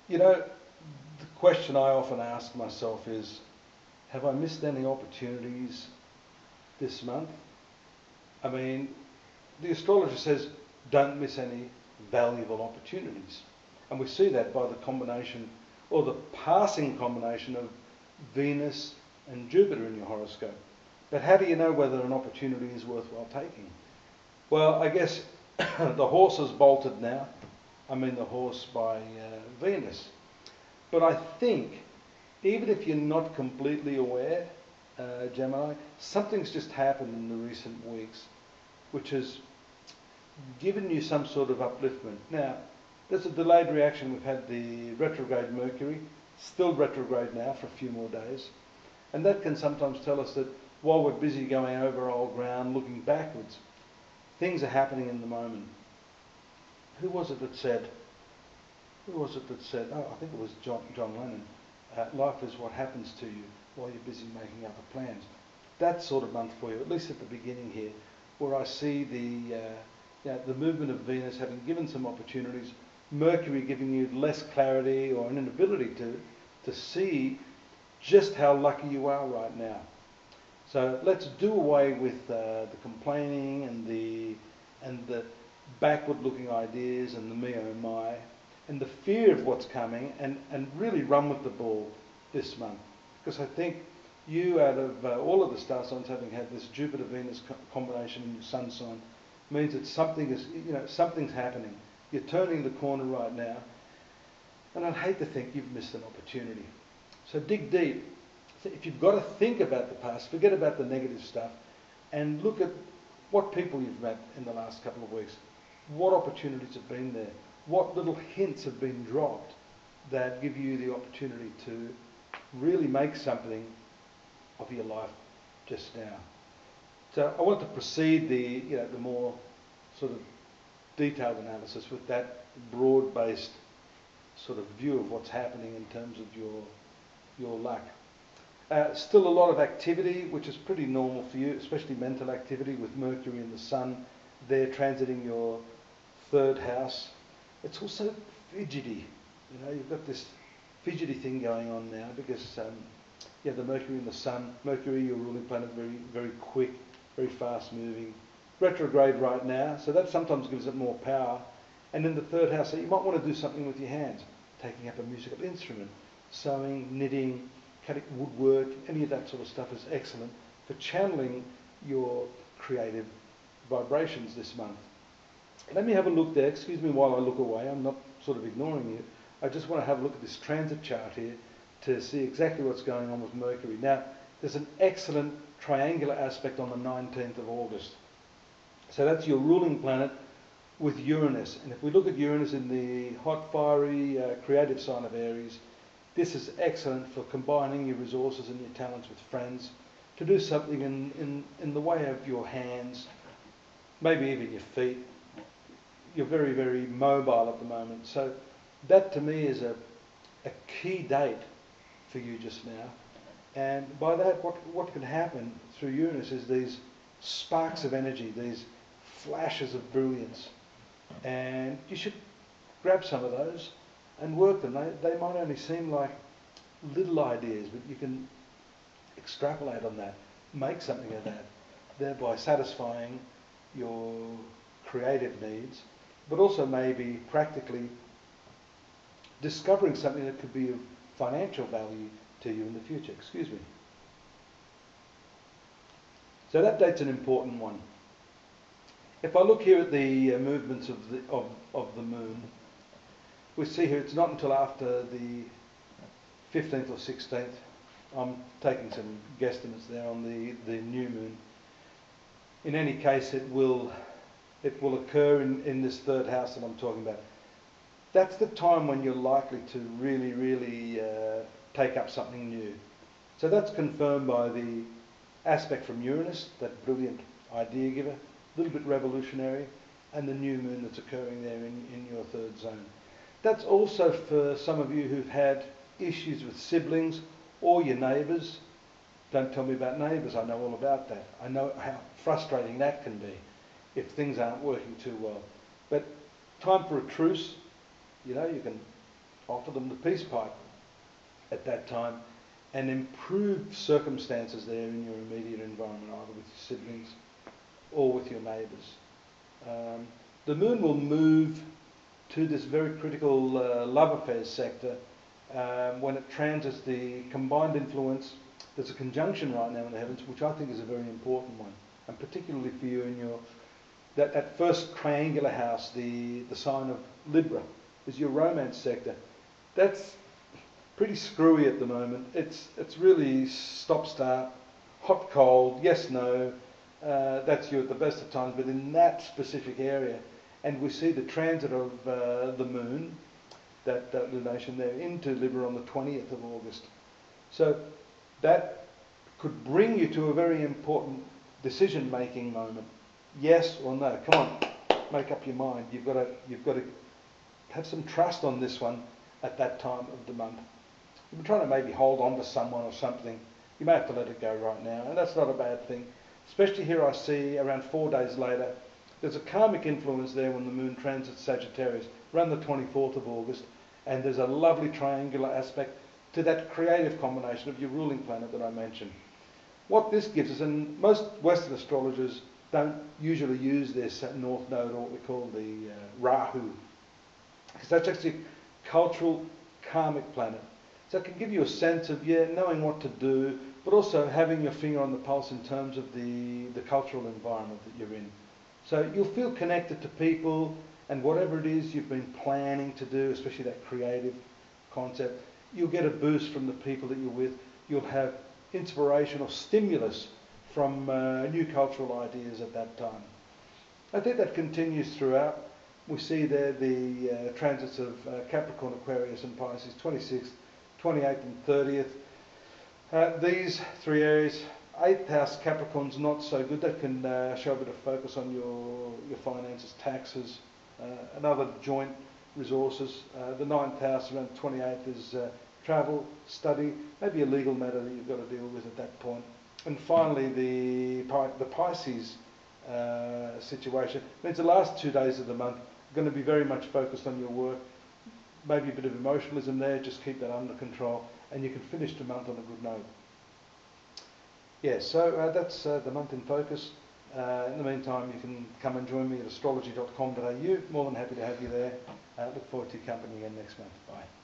You know, the question I often ask myself is, have I missed any opportunities this month? I mean, the astrologer says, don't miss any valuable opportunities. And we see that by the combination, or the passing combination of Venus and Jupiter in your horoscope. But how do you know whether an opportunity is worthwhile taking? Well, I guess the horse has bolted now. I mean the horse by Venus. But I think, even if you're not completely aware, Gemini, something's just happened in the recent weeks which has given you some sort of upliftment. Now, there's a delayed reaction. We've had the retrograde Mercury, still retrograde now for a few more days. And that can sometimes tell us that while we're busy going over old ground, looking backwards, things are happening in the moment. Who was it that said, oh, I think it was John Lennon, life is what happens to you while you're busy making other plans. That sort of month for you, at least at the beginning here, where I see the movement of Venus having given some opportunities, Mercury giving you less clarity or an inability to see just how lucky you are right now. So let's do away with the complaining and the backward-looking ideas and the me oh my, and the fear of what's coming, and really run with the ball this month. Because I think you, out of all of the star signs having had this Jupiter-Venus combination in your sun sign, means that something's happening. You're turning the corner right now, and I'd hate to think you've missed an opportunity. So dig deep. If you've got to think about the past, forget about the negative stuff, and look at what people you've met in the last couple of weeks. What opportunities have been there? What little hints have been dropped that give you the opportunity to really make something of your life just now? So I want to precede the more sort of detailed analysis with that broad-based sort of view of what's happening in terms of your luck. Still a lot of activity, which is pretty normal for you, especially mental activity with Mercury and the Sun there transiting your third house. It's also fidgety. You've got this fidgety thing going on now because the Mercury and the Sun. Mercury, your ruling planet, very, very quick, very fast moving. Retrograde right now, so that sometimes gives it more power. And in the third house, so you might want to do something with your hands, taking up a musical instrument, sewing, knitting, cutting woodwork, any of that sort of stuff is excellent for channeling your creative vibrations this month. Let me have a look there. Excuse me while I look away. I'm not sort of ignoring you. I just want to have a look at this transit chart here to see exactly what's going on with Mercury. Now, there's an excellent triangular aspect on the 19th of August. So that's your ruling planet with Uranus. And if we look at Uranus in the hot, fiery, creative sign of Aries, this is excellent for combining your resources and your talents with friends to do something in the way of your hands, maybe even your feet. You're very, very mobile at the moment. So that to me is a key date for you just now. And by that, what can happen through Uranus is these sparks of energy, these flashes of brilliance. And you should grab some of those and work them. They might only seem like little ideas, but you can extrapolate on that, make something of that, thereby satisfying your creative needs, but also maybe practically discovering something that could be of financial value to you in the future. Excuse me. So that date's an important one. If I look here at the movements of the moon, we see here it's not until after the 15th or 16th. I'm taking some guesstimates there on the new moon. In any case, it will occur in this third house that I'm talking about. That's the time when you're likely to really, really take up something new. So that's confirmed by the aspect from Uranus, that brilliant idea giver, a little bit revolutionary, and the new moon that's occurring there in your third zone. That's also for some of you who've had issues with siblings or your neighbours. Don't tell me about neighbours, I know all about that. I know how frustrating that can be if things aren't working too well. But time for a truce. You can offer them the peace pipe at that time, and improve circumstances there in your immediate environment, either with your siblings or with your neighbours. The moon will move to this very critical love affairs sector when it transits the combined influence. There's a conjunction right now in the heavens, which I think is a very important one, and particularly for you in your that first triangular house, the sign of Libra, is your romance sector. That's pretty screwy at the moment. It's really stop-start, hot, cold, yes, no. That's you at the best of times, but in that specific area. And we see the transit of the moon, that lunation there, into Libra on the 20th of August. So that could bring you to a very important decision-making moment. Yes or no? Come on, make up your mind. You've got to have some trust on this one at that time of the month. You've been trying to maybe hold on to someone or something. You may have to let it go right now, and that's not a bad thing. Especially here I see, around 4 days later, there's a karmic influence there when the moon transits Sagittarius, around the 24th of August, and there's a lovely triangular aspect to that creative combination of your ruling planet that I mentioned. What this gives us, and most Western astrologers don't usually use this North Node, or what we call the Rahu, because that's actually a cultural karmic planet. So it can give you a sense of, knowing what to do, but also having your finger on the pulse in terms of the cultural environment that you're in. So you'll feel connected to people, and whatever it is you've been planning to do, especially that creative concept, you'll get a boost from the people that you're with. You'll have inspiration or stimulus from new cultural ideas at that time. I think that continues throughout. We see there the transits of Capricorn, Aquarius and Pisces, 26th, 28th and 30th. These three areas, 8th house Capricorn's not so good. That can show a bit of focus on your finances, taxes, and other joint resources. The 9th house around the 28th is travel, study, maybe a legal matter that you've got to deal with at that point. And finally, the Pisces situation means the last 2 days of the month are going to be very much focused on your work. Maybe a bit of emotionalism there, just keep that under control, and you can finish the month on a good note. Yeah, so that's the month in focus. In the meantime, you can come and join me at astrology.com.au. More than happy to have you there. Look forward to your company again next month. Bye.